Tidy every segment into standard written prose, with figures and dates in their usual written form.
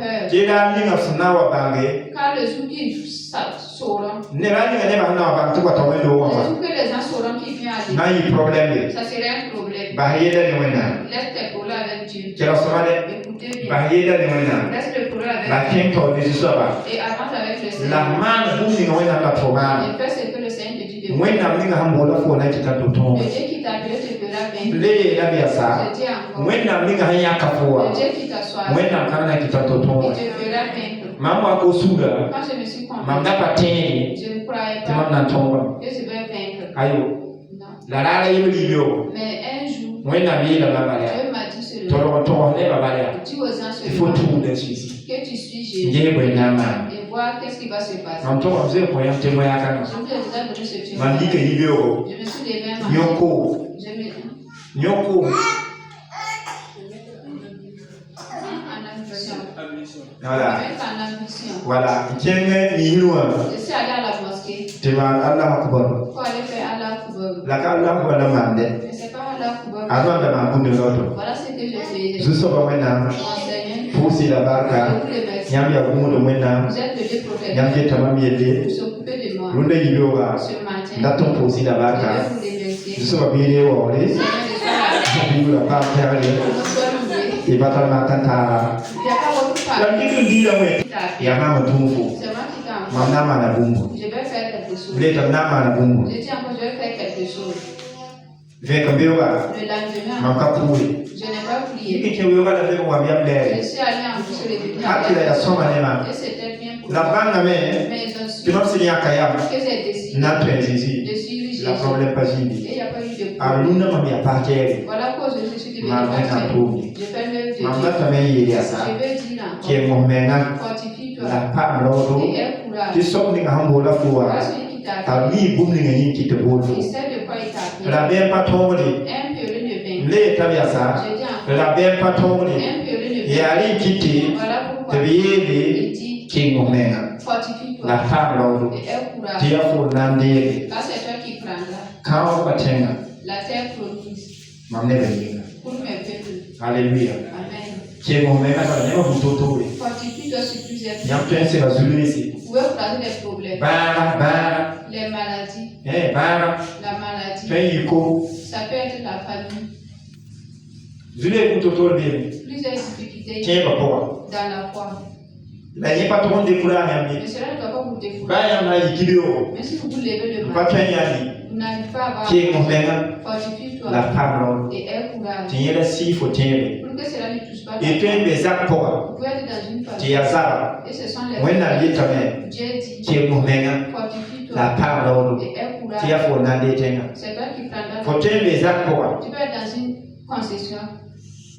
peur. J'ai la ligne of Nawa Bangé. Car le jour qui sauront, Ne va ni never know about what I will do. le jour que les gens sauront qu'il vient à Dieu, Now you problem. ça serait un problème. Bahayeda ni wena. Laisse tes problèmes avec Dieu. Kera somade. Écoutez bien. Bahayeda ni wena. Laisse le problème La avec Dieu. king to this soba. Et avance avec le La Seigneur. man who ni wena la Et proman. fais ce que le Seigneur te dit de faire. When I'm nigga hambola for na kita to to. Le Dieu qui t'a appelé te fera vaincre. Le la biasa. Je dis encore. When I'm nigga hanya Le kafua. Dieu qui t'a choisi, When I'm kana kita to to. il te fera vaincre. Mama ko suga. Quand je me suis convaincu, Mamda pateni. je ne croyais Tema pas na tonga. que je vais vaincre. Ayo. Non. La rara yibio. Mais un jour, When I'm here la baba. Dieu m'a dit sur le Toro to ne baba. dis aux gens sur Il faut le tout de suite. que tu suis Jésus Ndiye bwenama. et voir qu'est-ce qui va se passer. Mamtoka mzee kwa yamte moya kana. Je me suis déjà donné ce Dieu. Mandike hivyo. Je me suis levé un matin. Nyoko. Je me Nyoko. en ambition. Voilà. En ambition. Voilà. Ikenge ni hilwa. Je suis allé à la mosquée Tema Allah akbar. pour aller faire Allah Akbar. La ka Allah wala mande. Mais c'est pas Allah Akbar. Avant de ma kunde loto. Voilà ce que je faisais. Zuso ba wena. Mon Seigneur, Fusi la je barka. vous remercie. Nyambi ya gumu wena. Vous êtes le Dieu protecteur. Nyambi tamami yede. Vous s'occupez de moi. Runde hivyo ba. Ce matin, Ndato fusi la je barka. vais vous remercier. Zuso ba bile wa ole. Seigneur, je suis là. Bibu la ba tayari. Nous sommes loués. Ibata matanta. Il n'y a pas votre part. La ndiku ndila we. Ya mama tumfu. C'est moi qui t'ai envoyé. Mamna mana bumbu. Je vais faire quelque chose. Leta nama na bumbu. Je dis encore, je vais faire quelque chose. Veka mbiwa. Le lendemain, Mamka kuli. je n'ai pas prié. Hiki chewe la veka wa Je biamle. suis allé en plus sur les débuts. Haki ya soma nema. Et c'était bien pour La moi. banga me. Mais je suis Tunamsi ya kayam. que j'ai décidé Na penzizi. de suivre Jésus. La problème pas Et jini. il n'y a pas eu de problème. Aluna mami apakere. Voilà pourquoi je suis devenu Mamna pasteur. tumi. Je fais l'œuvre de Dieu. Mamna tame yeli asa. Je veux dire encore, Kie momenga. fortifie-toi La pa lodo. et aie courage. Ti sok ni hambo la fuwa. Voilà celui qui t'a appelé. Ami bumni ngani kite bodo. Il sait de quoi il t'a appelé. La bien pas tombe. Un piolé ne vainc. Le tabiasa. Je dis encore, La bien pas tombe. un piolé ne vainc. Yali kiti. Voilà pourquoi Tebiyebe. il dit, King momenga. fortifie-toi La pa lodo. et aie courage. Tia fo nandere. Car c'est toi qui prendras Kawo batenga. la terre promise Mamne benga. pour mes peuples. Hallelujah. Amen. King momenga kwa nyama butoto. Fortifie-toi sur plusieurs plans. Nyamtense bazulisi. Vous pouvez croiser des problèmes, Bara. les maladies, Bara. la maladie. Feyiko. Ça peut être la famille, Zule butoto bebe. plusieurs difficultés Tiens bapoa. dans la foi. La nyepa to onde kula Mais nyambi. cela ne doit pas vous défouler. Baya na ikibio. Mais si vous vous levez le Pas matin, penyani. vous n'arrivez pas à avoir King momenga. fortifie-toi La pa et aie courage. Tinyela si fo tinyele. Pour que cela ne touche pas ta Et foi. twembe zapoa. Vous pouvez être dans une famille Tiyazaba. et ce sont les Wena litame. Dieu dit, King momenga. fortifie-toi La pa lodo. et aie courage. Tia fo nande tenga. C'est toi qui prendras. Fo tembe zapoa. Tu peux être dans une concession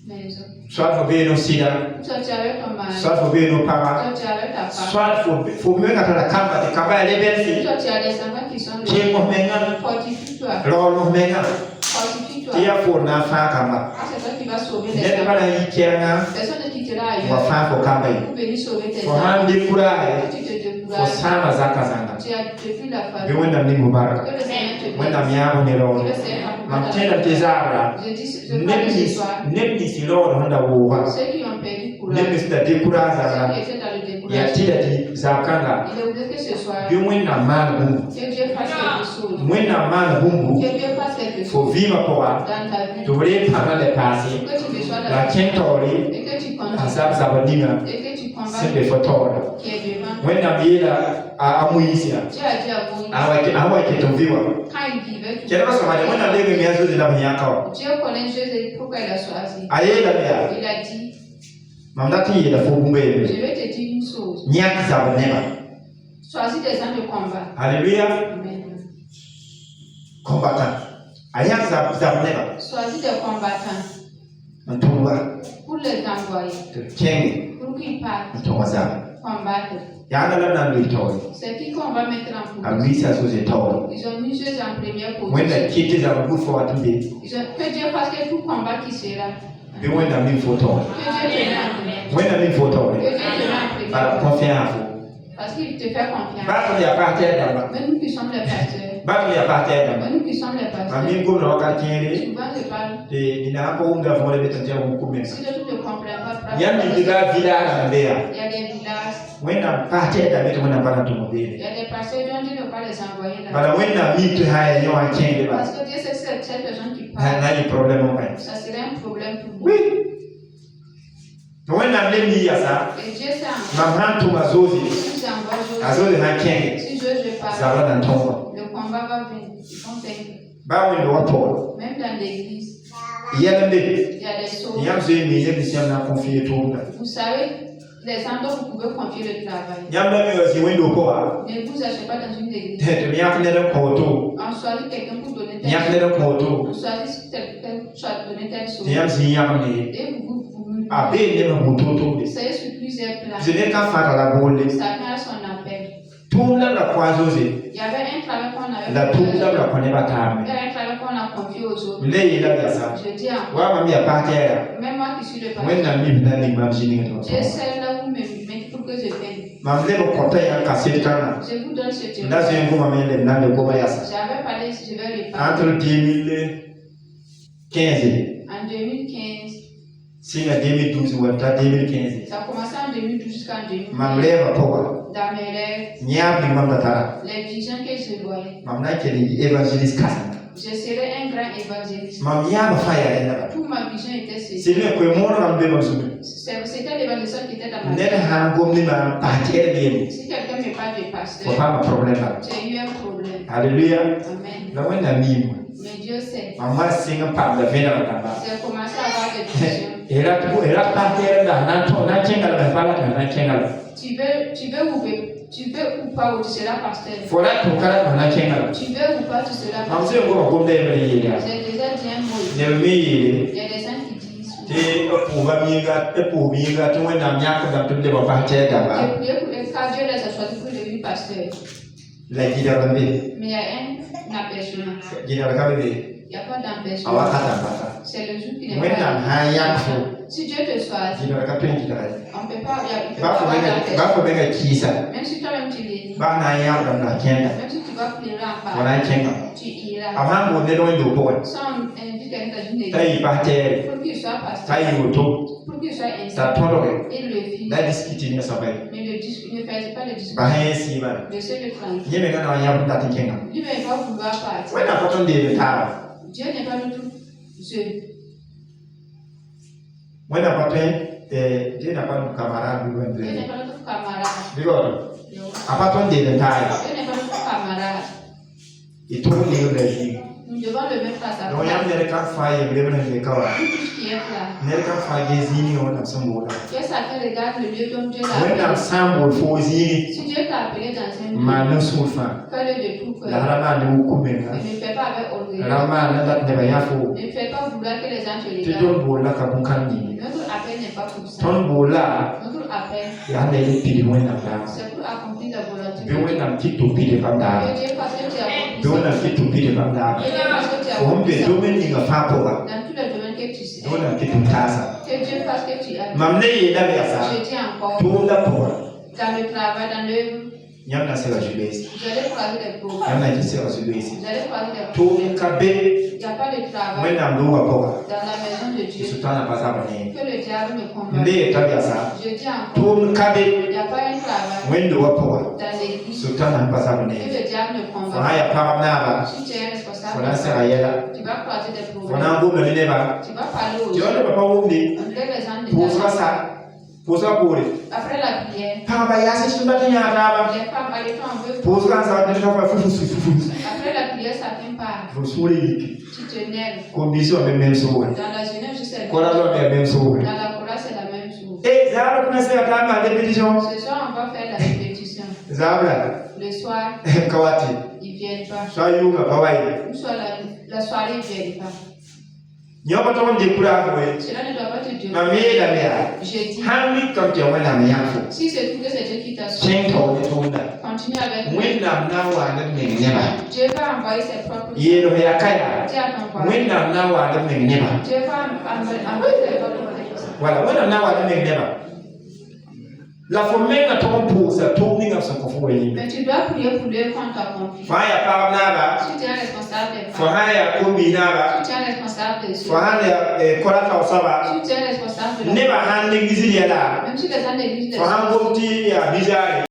maison. Soit fo be no sida. Soit tu es avec ton mari, Soit fo be no para. soit tu es avec ta femme, Soit fo menga tala kamba de kamba ele bensi. soit tu as des enfants qui sont King là. momenga. Fortifie-toi, Lo momenga. fortifie-toi. Tia fo na fa kamba. Ah, c'est toi qui vas sauver les Ne enfants. bana yikenga. Personne ne quittera Wa ailleurs fa fo kamba. pour venir sauver tes Fo enfants. hande kula. Tu te Fo décourages, sama zaka zanga. tu as depuis la Be famille. wenda ni mubaraka. Que le Seigneur te Wenda bénisse. miyago ne Que lo. le Seigneur Mamtenda t'accorde. tezabra. Je dis, je parle ce soir, Nebni siloro honda wowa. ceux qui ont perdu courage, Nebni ceux sida dekuraza. qui étaient dans le Ya découragement, tida di zakanga. il est voulu que ce soir, Bi wenda mana bumbu. que Dieu fasse quelque chose. Wenda mana bumbu. Que Dieu fasse quelque Fo chose viva poa. dans ta vie. Tubule pana le pasi. Que tu reçois La la kentori. et que tu continues Asab sabadinga. et que tu combats Sembe fotora. qui est devant. Wenda biela amuisia. Dieu a dit à Moïse, Awa ke toviwa. quand il vivait, tout Kera basomali wenda lege miyazo zila mnyaka. Dieu connaît Jésus pourquoi il a choisi. Ayela bia. Il a dit, Mamdati yela fo bumbu je yebe. vais te dire une chose. Nyaki zabonema. Choisis des gens de combat. Alléluia. Amen. Combattant. Ayak zabonema. Choisis des combattants Ntumba. pour les envoyer, Kenge. pour qu'ils partent Ntumba zaba. combattre. Yana labda nditoy. C'est qui qu'on va mettre en position. Amisa soze toy. Ils ont mis Jésus en première Wenda position. kiti za good for today. Que Dieu fasse que tout combat qui sera, Be wenda mi for toy. que Dieu te mette en première. Wenda mi for Que toy. Dieu te mette en Para première. confiance. Parce Parce qu'il te fait confiance. Ba to ya partir d'abord. Mais nous qui sommes les pasteurs. Ba to ya partir d'abord. Mais nous qui sommes les pasteurs. Ami ko no ka tiende. Souvent je parle. Et il n'a pas eu d'avoir les méthodes de couper. Si je ne comprends pas, Il y a des village il y a des villages. When I'm party, I met when I'm going to Il y a des pasteurs dont Dieu ne peut pas les envoyer là. But when I meet to hire you, I change Parce it. que Dieu sait que cette personne qui And parle, now you problem on it. ça serait un problème pour vous. Oui. When I'm letting me, yes, Et Dieu sait my hand to my zozi. si j'envoie As well as I can. si je parle, Zara than Tonga. le combat va venir. Ils vont vaincre. Bow in the water. Même dans l'église, Yeah, il y a des sauts. the young say me, let me see I'm not confused to them. Vous savez, les endroits où vous pouvez confier le travail. Young lady was the window power. Ne vous achetez pas dans une église. The young lady koto. On choisit quelqu'un pour donner Young tel lady koto. on choisit quelqu'un pour donner tel saut. The young say young lady. Et vous A bit never mutoto. essayez sur plusieurs plans. Je n'ai qu'à faire la boule. Chacun a son appel. Tout le monde a croisé. Il y avait un travail qu'on avait La tout le monde a connu ma Il y table. avait un travail qu'on a confié aux autres. Lay it up, ça. Je dis encore, Wa mami a partir. même moi qui suis le When pasteur, na mi na ni mam jini to. Dieu sait là où me met pour que je vienne. Mam le ko ta ya ka se kana. Je vous donne ce témoignage. Na se ngoma me le na le ko ya sa. J'avais parlé, je vais le parler. Entre 2015 En 2015, si na 2012 ou 2015. ça a commencé en 2012 jusqu'en 2015. Mam le va powa. Dans mes rêves, Nya bi mam da tara. les visions que je voyais, Mam na ke ni evangelist kasa. je serais un grand évangéliste. Mam nya ba fa ya na ba. Toute ma vision était celle-ci. Si le ko mo na be mam su. C'était l'évangéliste qui était dans ma Ne vie. ha gom ni ma partir bien. Si quelqu'un me parle de Faut pasteur, pas un problème là. j'ai eu un problème. Alléluia. Amen. Na when na mi. Mais Dieu sait. Mama singa pa da vena ba ba. J'ai commencé à avoir des visions. Era partir da na to na chenga la ba la na chenga. Tu veux ou pas, ou tu seras pasteur. Fora to kala na chenga. Tu veux ou pas, tu seras Mam pasteur. se ngo ko de be ya. J'ai déjà dit un mot. Ne mi Il y a des gens qui disent te pour va mi ga to na nya ko da to de ba partir da ba. j'ai prié pour eux car Dieu les a choisis pour devenir pasteur. La gida ba be. Mais il y a un aperçoit. Gida ba ka be. Il n'y a pas d'aperçoit. Awa kata ba. C'est le jour qui n'est When na pas. ha ya fo. Si Dieu te choisit, Gida ba ka 20 da. on ne peut pas. Il peut Ba pas ko avoir be d'aperçoit. ba ko be ga kisa. Même si toi-même tu l'es, Ba na ya da na chenga. même si tu vas pleurer en part, Wala chenga. tu iras. Ama mo ne do ndo po. Sans inviter quelqu'un dans une église, Tai partir. pour qu'il soit pasteur, Tai woto. pour qu'il soit Ta instruit, tolo. et le fils. Da diskiti ne sabai. Mais le discours, ne faisait pas le discours. Ba ha si ba. Le seul le tranquille. Nye me ga na ya bu ta chenga. Lui, mais il va vouloir partir. When na paton de ta. Dieu n'est pas du tout seul. When na paton Dieu n'a pas de camarade ou un Dieu n'est frère. pas notre camarade. Because Non. à partir de taille, Dieu n'est pas notre camarade. il tourne les vie. Nous devons le mettre à sa Donc il y a place. des cas failles, il y a des cas. Tout ce qui est là. Des cas failles des ignes on a son mot là. Que chacun regarde le lieu dont Dieu When l'a na appelé. sambo fo zini, Si Dieu t'a appelé dans un lieu, ma no sulfa. fais-le de tout cœur. La rama de kumenga. Et ne fais pas avec orgueil. Rama na da de bayafo. Ne fais pas vouloir que les gens te Tu regardent. don bola ka bunkani. Notre appel n'est pas pour ça. Ton bola Notre appel, ya na ile pili wena da. c'est pour accomplir la volonté Be de Dieu. wena kitu pili banda. Que Dieu fasse que tu accomplisses. Be wena kitu pili banda. Que Dieu fasse que tu Ombe accomplisses. domaine nga fa poa. Dans tous les domaines que tu sais. Be wena kitu tasa. Que Dieu fasse que tu ailles. Mamne ye da ya sa. Je dis encore, Tunda poa. dans le travail, dans l'œuvre, Nyamna sera jubesi. vous allez croiser des problèmes. Nyamna jisera jubesi. Vous allez croiser des problèmes. Tu kabe Il n'y a pas de travail wena mduwa poa. dans la maison de Dieu. Sultana pasa bane. Que le diable me combat. Nde tabia sa. Je dis encore, Tu kabe il n'y a pas un travail wendo wa poa. dans l'église Sultana pasa que bane. le diable me combat. Fona ya pama na ba. Si tu es responsable, Fona sera yela. tu vas croiser des problèmes. Fona go me ne ba. Tu vas parler aux gens. Jona papa wumni. On dirait les gens de Posa ta sa. Posa bore. Après la prière, Papa ya se shimba tanya ba. les femmes, les femmes veulent. Posa sa de ka fa fufu. Après la prière, ça vient pas. Faut soule yiki. Tu te lèves. Condition même so. Dans la jeunesse, je sais. Kora lo même so. Dans la chorale, c'est la même chose. Eh, zara kuna se ata ma répétition. Ce soir, on va faire la répétition. Zabra. Le soir, Kawati. ils viennent pas. Sayuga bawai. Ou soit la soirée, ils viennent pas. Nyoma to de kura ko e. Cela ne doit pas te dire. Ma me da me a. Je dis, Hanwi kam te wala me yafo. si c'est tout que c'est Dieu qui t'a sauvé, Chen to de to da. continue avec moi. When na wa da me ne ba. Dieu va envoyer ses propres. Ye no ya kaya. Dis à ton voisin. When na wa da me ne ba. Dieu va envoyer ses propres. Wala when na wa da me ne ba. La fo menga ton pousa to ni ngam sa ko fo ni Mais tu dois prier pour leur compte accompli. fa ya pa na ba Si tu es responsable des fa parents, ha ya ko bi na ba si tu es responsable des fa ha ya ko la ta saba si tu es responsable de ne ba han ne gizi ya la même si les gens négligent les fa han choses, gomti ya bijari